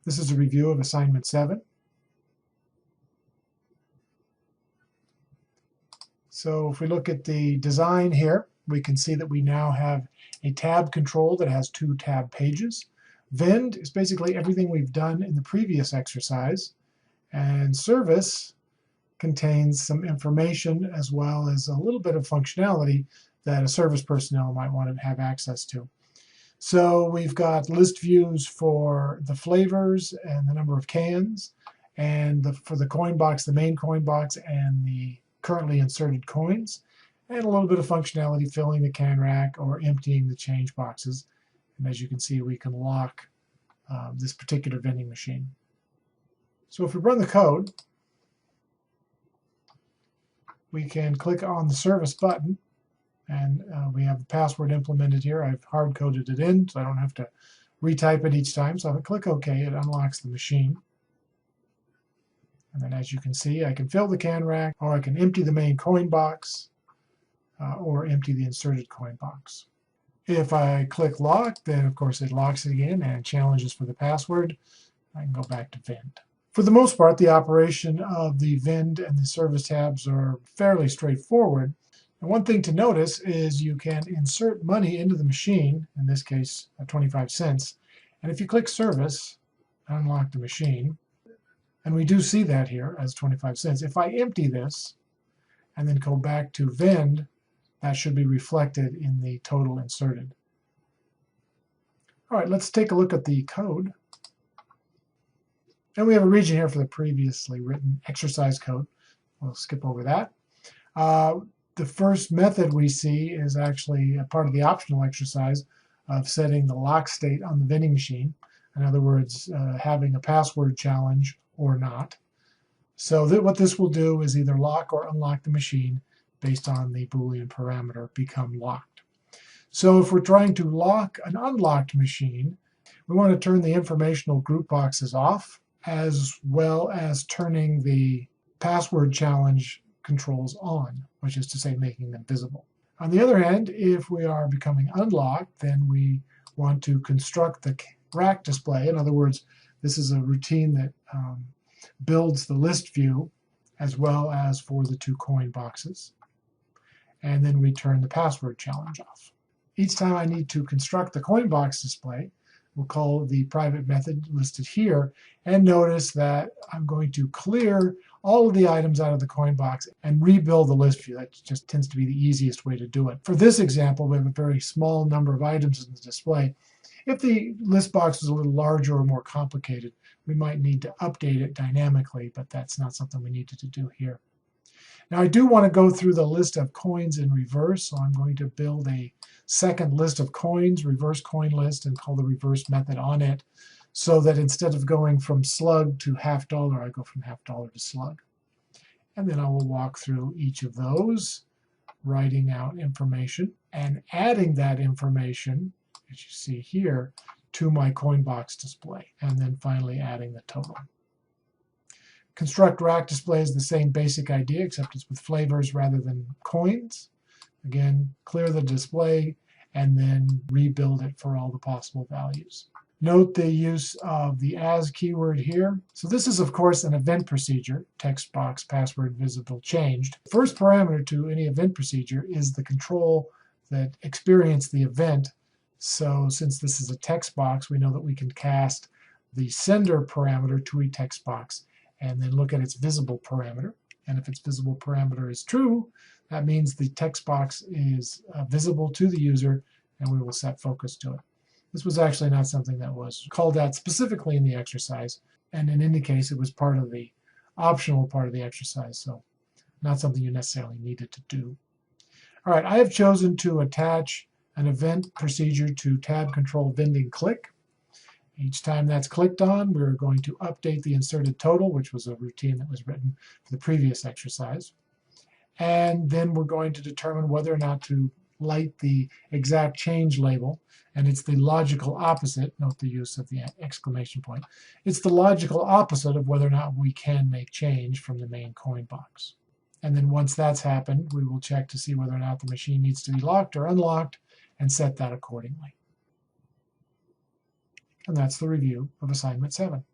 This is a review of Assignment 7. So if we look at the design here, we can see that we now have a tab control that has 2 tab pages. Vend is basically everything we've done in the previous exercise, and Service contains some information as well as a little bit of functionality that a service personnel might want to have access to. So we've got list views for the flavors and the number of cans, and for the coin box, the main coin box, and the currently inserted coins, and a little bit of functionality filling the can rack or emptying the change boxes. And as you can see, we can lock this particular vending machine. So if we run the code, we can click on the service button, and we have the password implemented here. I've hard-coded it in, so I don't have to retype it each time. So if I click OK, it unlocks the machine. And then as you can see, I can fill the can rack, or I can empty the main coin box, or empty the inserted coin box. If I click lock, then of course it locks it again and challenges for the password. I can go back to Vend. For the most part, the operation of the Vend and the service tabs are fairly straightforward. And one thing to notice is you can insert money into the machine, in this case 25 cents, and if you click Service, unlock the machine, and we do see that here as 25 cents. If I empty this and then go back to Vend, that should be reflected in the total inserted. All right, let's take a look at the code. And we have a region here for the previously written exercise code. We'll skip over that. The first method we see is actually a part of the optional exercise of setting the lock state on the vending machine. In other words, having a password challenge or not. So what this will do is either lock or unlock the machine based on the Boolean parameter become locked. So if we're trying to lock an unlocked machine, we want to turn the informational group boxes off, as well as turning the password challenge controls on, which is to say making them visible. On the other hand, if we are becoming unlocked, then we want to construct the rack display. In other words, this is a routine that builds the list view as well as for the 2 coin boxes. And then we turn the password challenge off. Each time I need to construct the coin box display, we'll call the private method listed here, and notice that I'm going to clear all of the items out of the coin box and rebuild the list view. That just tends to be the easiest way to do it. For this example, we have a very small number of items in the display. If the list box was a little larger or more complicated, we might need to update it dynamically, but that's not something we needed to do here. Now I do want to go through the list of coins in reverse, so I'm going to build a second list of coins, reverse coin list, and call the reverse method on it, so that instead of going from slug to $half, I go from $half to slug. And then I will walk through each of those, writing out information and adding that information, as you see here, to my coin box display, and then finally adding the total. Construct rack display is the same basic idea, except it's with flavors rather than coins. Again, clear the display and then rebuild it for all the possible values. Note the use of the as keyword here. So this is, of course, an event procedure, text box, password, visible, changed. The first parameter to any event procedure is the control that experienced the event. So since this is a text box, we know that we can cast the sender parameter to a text box and then look at its visible parameter. And if its visible parameter is true, that means the text box is visible to the user, and we will set focus to it. This was actually not something that was called out specifically in the exercise, and in any case, it was part of the optional part of the exercise, so not something you necessarily needed to do. All right, I have chosen to attach an event procedure to tab control vending click. Each time that's clicked on, we're going to update the inserted total, which was a routine that was written for the previous exercise. And then we're going to determine whether or not to light the exact change label. And it's the logical opposite. Note the use of the exclamation point. It's the logical opposite of whether or not we can make change from the main coin box. And then once that's happened, we will check to see whether or not the machine needs to be locked or unlocked and set that accordingly. And that's the review of Assignment 7.